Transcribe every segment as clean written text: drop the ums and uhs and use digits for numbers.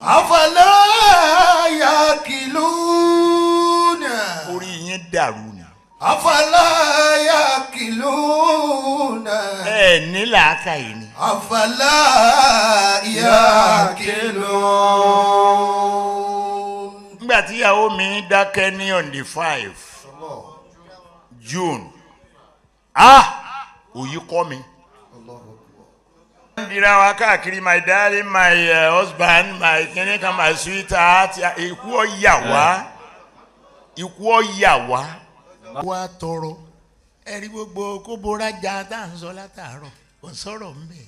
afala yakiluna. orí yín dàrú ni. afala yakiluna. ní làákàyè ni. afala yakiluna. nígbà tí ìyàwó mi dákẹ́ ní on the 5 June òyì kọ́ mi. Ndira wa káàkiri my darling, my husband, my kìnìkan, my sweetheart, ikú ọ̀yà wá. Wá tọrọ ẹ̀rí gbogbo kó bora jà tá à ń sọ látàárọ̀ kò sọ̀rọ̀ ń bẹ̀.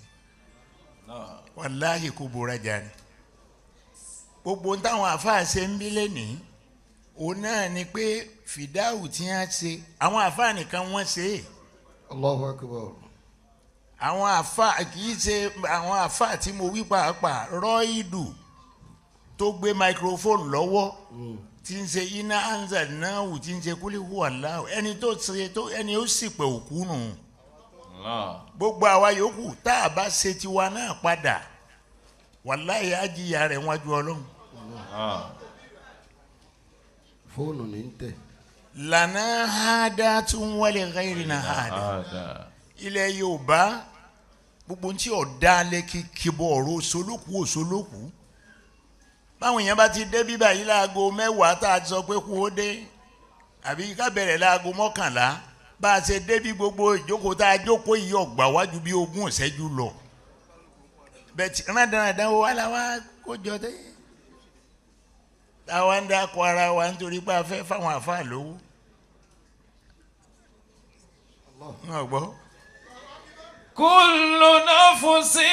Wàláhì kó bora jà ni. Gbogbo táwọn àfáà ṣe ń bí lẹ́nìí òun náà ni pé fìdáwù tí wọ́n ṣe àwọn àfáà nìkan wọ́n ṣe é. Allahu Akbar. àwọn àfáà kì í ṣe àwọn àfáà tí mo wí pàápàá rọ́ìdù tó gbé microphone lọ́wọ́ tí ń ṣe iná anza náà wù tí ń ṣe kúlíkù aláwọ̀ ẹni tó ṣe tó ẹni ó sì pẹ̀ òkú nù. gbogbo àwa yòókù tá a bá ṣe tiwa náà padà wàláhì àjíyà rẹ̀ wájú Ọlọ́run. fóònù ní tẹ̀. lànà hádà tún wọlé ghayrina hádà. ilẹ̀ Yorùbá gbogbo tí ọ̀dà lẹ́kì kíbọ̀ ọ̀rọ̀ òṣòlókù báwọn èèyàn bá ti dé bíbá yìí láago 10 tá a ti sọ pé kú ó dé àbí ká bẹ̀rẹ̀ láago 11 bá a ṣe dé bí gbogbo ìjókòó tá a jókòó yìí ọ̀gbà wájú bí 20 ìṣẹ́jú lọ bẹ́ẹ̀ tí rándanrandan wo wá láwa kójọ dé táwa ń dákọ̀ ara wa nítorí pé a fẹ́ fáwọn àfáà lówó. ọgbọ́. Kullu nafsin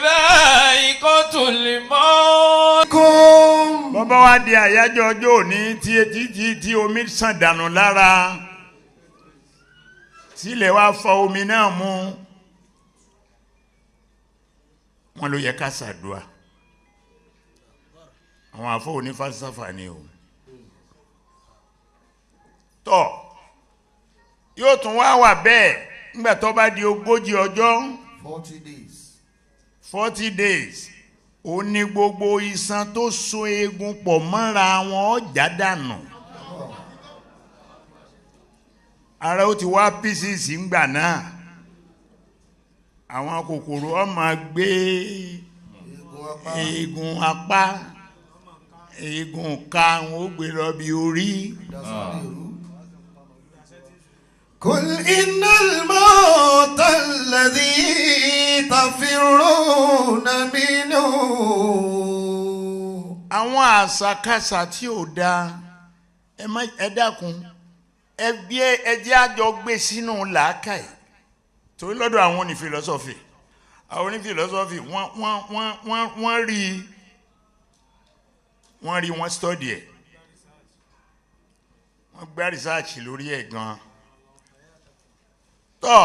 dha'iqatul maut. bọ́bá wa di àyájọ́ ọjọ́ òní tí omi sàn dànù lára sílẹ̀ wá fọ omi náà mú wọn ló yẹ ká ṣàdúà àwọn àfọ onífàsáfà ni o tọ́ yóò tún wá wà bẹ́ẹ̀ nígbà tó bá di 40 ọjọ́ 40 days ó ní gbogbo iṣan tó so eegun pọ̀ mọ́ra wọn ọjà dànù ara ó ti wá pieces ńgbà náà àwọn kòkòrò ó máa gbé eegun apá eegun ká wọn ó gbé lọ bí orí. قل إن الموت الذي تفرون منه. àwọn àṣàkáṣà tí ò dáa ẹ dákun ẹjẹ́ àjọ gbé sínú làákàyè torí lọ́dọ̀ àwọn onífìlọ́sọ́fì wọ́n rí wọ́n study ẹ̀ wọ́n gbá research lórí ẹ̀ gan-an. tọ́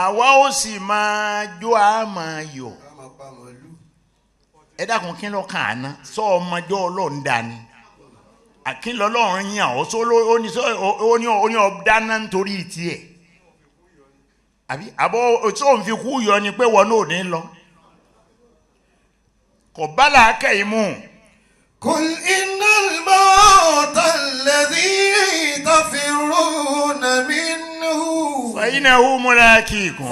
àwa ó sì máa jó àmà yọ̀ ẹ dákun kí ló kàn án ná sọ ọmọjọ́ Ọlọ́run dání àkínlọ́ Ọlọ́run yàn ọ́ sọ ó ní ọ̀dáná nítorí tiẹ̀ àbí àbọ̀ tí òun fi kú yọ ni pé wọn náà ò ní lọ kò bá làákẹ́ yìí mú. قل إن الموت الذي تفرون منه فإنه ملاقيكم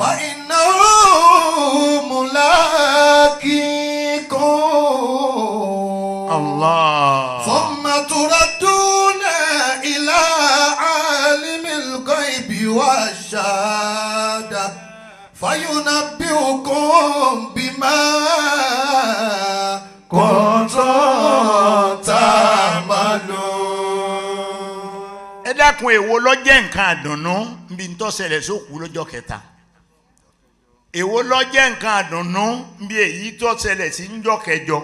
الله ثم تردون إلى عالم الغيب والشهادة فينبئكم بما كنتم تعملون. ẹ dákun èwo ló jẹ́ nǹkan àdùnnú bí n tó ṣẹlẹ̀ sókú lọ́jọ́ kẹta èwo ló jẹ́ nǹkan àdùnnú bí èyí tó ṣẹlẹ̀ sí njọ́ kẹjọ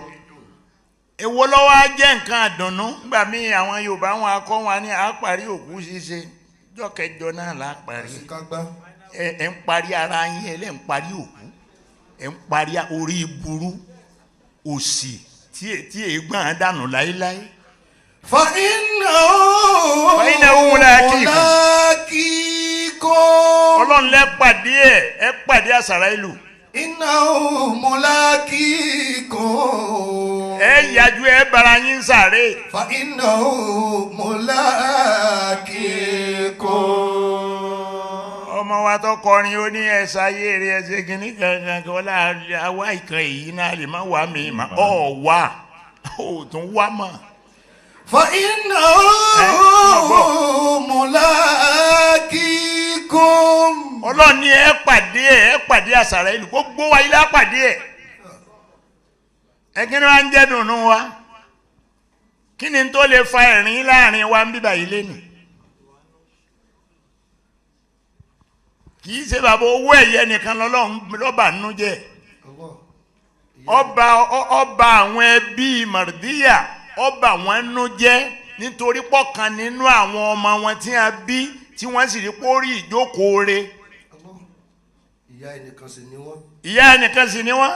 èwo ló wá jẹ́ nǹkan àdùnnú gbà mí àwọn Yorùbá wọn akọ wọn ní àparí òkú ṣíṣe njọ́ kẹjọ náà là á parí ẹ ń parí ara yín ẹ lẹ́ ń parí òkú ẹ ń parí orí burú òsì tí èégbọ́n dànù láéláé. فإنه ملاقيكم. Ọlọ́run lẹ pàdé ẹ pàdé àsàrà ìlú. إنه ملاقيكم yájú ẹ bara yín sáré. فإنه ملاقيكم. ọmọ wa tó kọrin ó ní ẹ̀sà ayé rẹ̀ ẹ̀sẹ̀ kìíní kankan kí wọ́n láwa ìkan èyí náà lè má wà mí mà ọ̀ wá ò tún wá mọ̀. فإنه ملاقيكم. ọlọ́run ní ẹ pàdé àṣàrà ìlú gbogbo wa ilé àpàdé ẹ̀. ẹ kí ni wọ́n á ń jẹ́ dùnú wa kí ni tó lè fa ẹ̀rín láàrin wa ń bíbà yìí lẹ́nu. kì í ṣe bàbá owó ẹ̀yẹ nìkan lọ́ba nínú jẹ́ ọba àwọn ẹbí mọ̀rìdíyà ọba àwọn nínú jẹ́ nítorí pọ̀kan nínú àwọn ọmọ wọn tí a bí tí wọ́n sì rí pórí ìjókòó re. ìyá ẹnìkan sì ni wọ́n.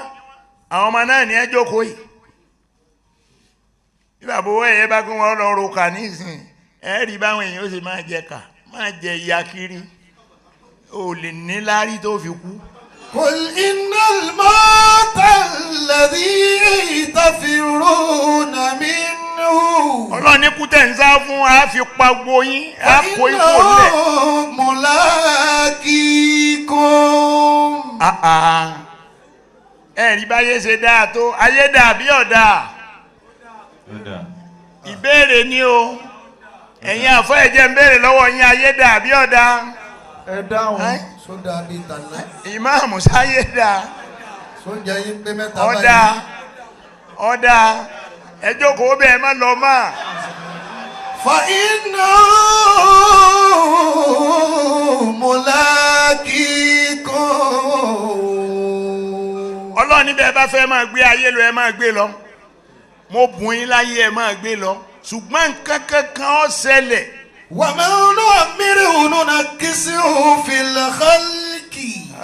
àwọn ọmọ náà ní ẹ jókòó yìí. bí bàbá owó ẹ̀yẹ bá gún wọn lọ ro kà nísìn ẹ rí báwọn èèyàn ó sì máa jẹ kà máa jẹ ìyá kiri. o lè ní lárí tó fi kú. قل إن الموت الذي تفرون منه. ọlọ́run ní kú tẹ̀ ń sá fún a fi pa gbogbo yín a kó ipò lẹ̀. ملاقيكم. ẹ̀rí báyé ṣe dáa tó ayé dà bí ọ̀dà. ìbéèrè ni o ẹ̀yin àfọ́ ẹ̀jẹ̀ ń béèrè lọ́wọ́ yín ayé dà bí ọ̀dà. ẹ dáhùn sódà bíi tànà. ìmáàmù sáyé dà. sóúnjẹ yín pé mẹ́ta báyìí. ọ̀dà ẹ jókòó bẹ́ẹ̀ má lọ mọ́. فإنه ملاقيكم. ọlọ́run níbẹ̀ bá fẹ́ máa gbé ayé lọ ẹ máa gbé lọ mo bùn yín láyé ẹ máa gbé lọ ṣùgbọ́n nǹkan kankan ó ṣẹlẹ̀. وما نؤمره ننكسه في الخلق.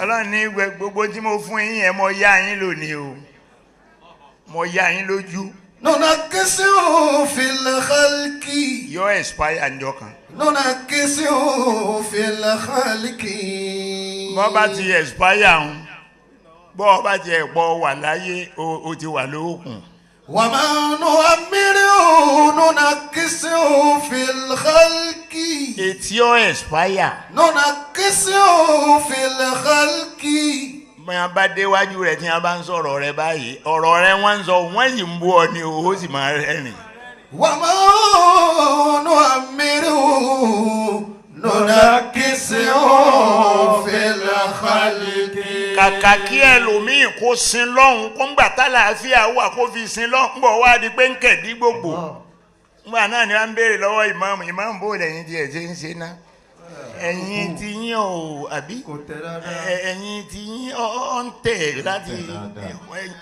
ọlọ́run ní gbogbo tí mo fún yín yẹn mo yá yín lónìí o mo yá yín lójú. ننكسه في الخلق. yóò expire ǹjọ́ kan. ننكسه في الخلق. bọ́ bá ti expire ń bọ́ bá ti ẹ̀pọ̀ wà láyé o ti wà lóòkùn. وما نؤمره ننكسه في الخلق. etí ó expire. ننكسه في الخلق. bí wọ́n bá déwájú rẹ̀ tí wọ́n bá ń sọ̀rọ̀ rẹ̀ báyìí ọ̀rọ̀ rẹ̀ wọ́n ń sọ wọ́n yìí ń bú ọ ní owó sì máa rẹ́rìn. وما نؤمره ننكسه في الخلق. kàkà kí ẹlòmíì kó sin lọ́hùn kó ń gbà tá làáfíà wà kó fi sin lọ́hùn bọ̀ wá di pé ń kẹ̀dí gbogbo. ngbà náà ni wọ́n ń béèrè lọ́wọ́ ìmáàmù bó lẹ́yìn tí ẹ̀ ṣe ń ṣe náà. ẹ̀yin ti yín o àbí ẹ̀yin ti yín ọ̀ ń tẹ̀ láti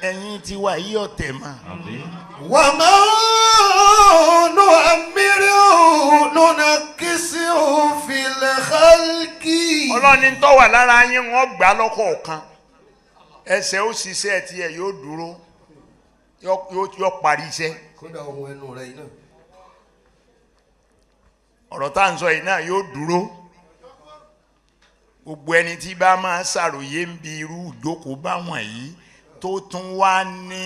ẹ̀yin ti wà yí ọ̀tẹ̀ mà. وما نؤمره ننكسه في الخلق. ọlọ́ni tó wà lára yín wọ́n gbà lọ́kọ̀ọ̀kan ẹsẹ̀ ó ṣiṣẹ́ tiẹ̀ yóò dúró yóò parí iṣẹ́. kódà ohun ẹnu rẹ̀ yìí náà. ọ̀rọ̀ tá à ń sọ yìí náà yóò dúró. gbogbo ẹni tí bá máa ṣàròyé ń bi irú ìjókòó báwọn yìí tó tún wá ní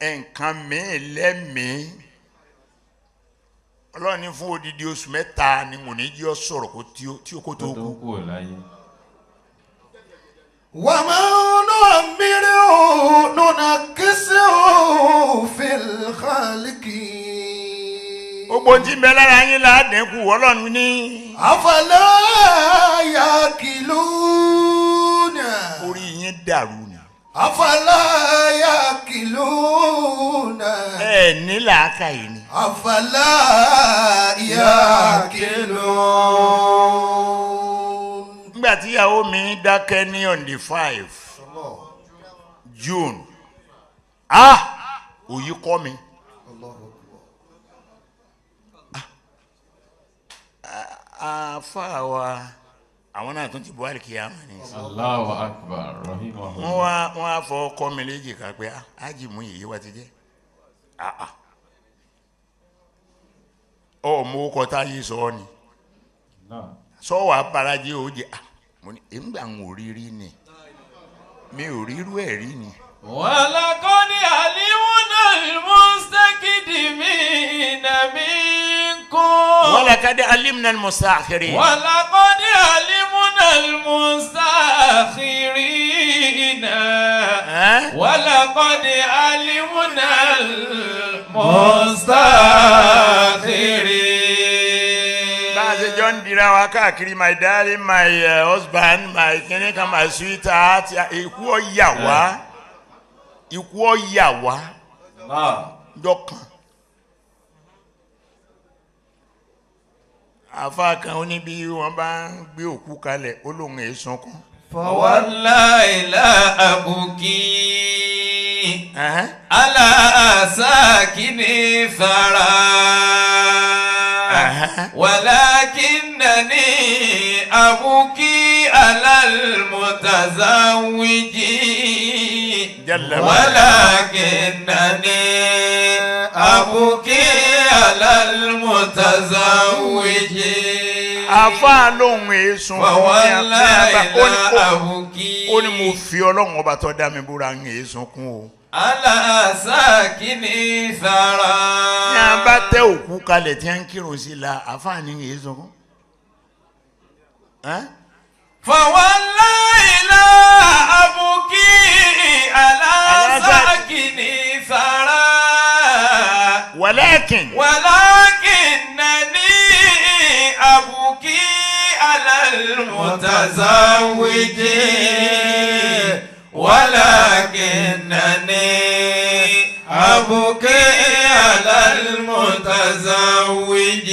nǹkan mìíràn lẹ́mìí ọlọ́run ní fún odidi oṣù mẹ́ta ni mo ní jẹ́ ọ sọ̀rọ̀ tí o kò tó kú. وما نؤمره ننكسه في الخلق. gbogbo tí ń bẹ lára yín ládẹ́kù ọlọ́run ní. أفلا يأكلون. orí yín dàrú ni. أفلا يأكلون. ẹ ní làákàyè ni. أفلا يأكلون. nígbà tí ìyàwó mi dákẹ́ ní on the 5 June òyì kọ́ mi. àfáà wa àwọn náà tún ti bọ́ àlìkìyàmá ni. Allahu Akbar rahimahullah. wọ́n á fọ ọkọ mi léjì ká pé ájì mú yìí wá ti jẹ́. ọmọ okọ tá yìí sọ ọ ni sọ wà bàrájẹ òjì mo ní èmi gbà ń wò rírí ni mi ò rí irú ẹ̀ rí ni. ولقد علمنا المستقدمين منكم ولقد علمنا المستأخرين ولقد علمنا المستأخرين ولقد علمنا المستأخرين. بعد John dira wa káàkiri my darling my husband my kìnìkan my sweetheart ikú ọ̀yà wá dọ́kan. àfa kan ó ní bí wọ́n bá ń gbé òkú kalẹ̀ ó lóun èé sunkún. فوالله لا أبكي على ساكن ثرى ولكنني أبكي على المتزوج ولكنني أبكي على المتزوج. àfa lóhun èésùn ó ní mo fi Ọlọ́run ọba tó dá mi búra ń èésùn kún o. alásákìní sára. tí a bá tẹ òkú kalẹ̀ tí a ń kírun sí la àfa ní èésùn kún. فوالله لا أبكي على ساكن ثرى ولكنني أبكي على المتزوج ولكنني أبكي على المتزوج.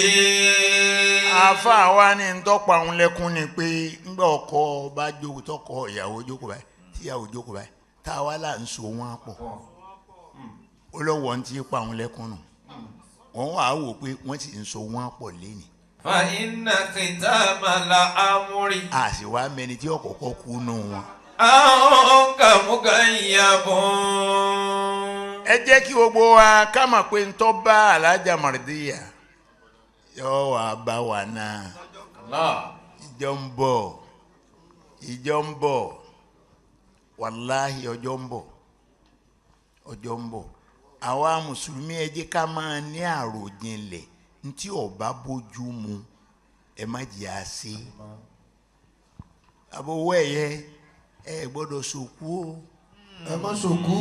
àfa wa ní ntọ́pọ̀ àwọn lẹ́kún ni pé ńgbà ọkọ bá jókòó tọkọ ìyàwó jókòó báyìí tíyàwó jókòó báyìí tá a wá là ń so wọn pọ̀ olówó ń tí pa àwọn lẹ́kún nù wọ́n wà á wò pé wọ́n sì ń so wọn pọ̀ lẹ́nìí. فإن ختام الأمر a sì wá mẹni tí ọ̀kọ̀ọ̀kọ̀ kú nù wọn. أنك مغيب. ẹ jẹ́ kí gbogbo wa ká mọ̀ pé ntọ́ bá alájà Mọ̀rídìyà yóò wá bá wa náà. ìjọ ń bọ̀ wàláhì ọjọ́ ń bọ̀ àwa mùsùlùmí ẹ jẹ́ ká máa ní àròjinlẹ̀ ntí ọba bójú mu ẹ má jẹ́ àṣẹ àbówó ẹ̀yẹ ẹ gbọ́dọ̀ sòkú o. ẹ má sòkú.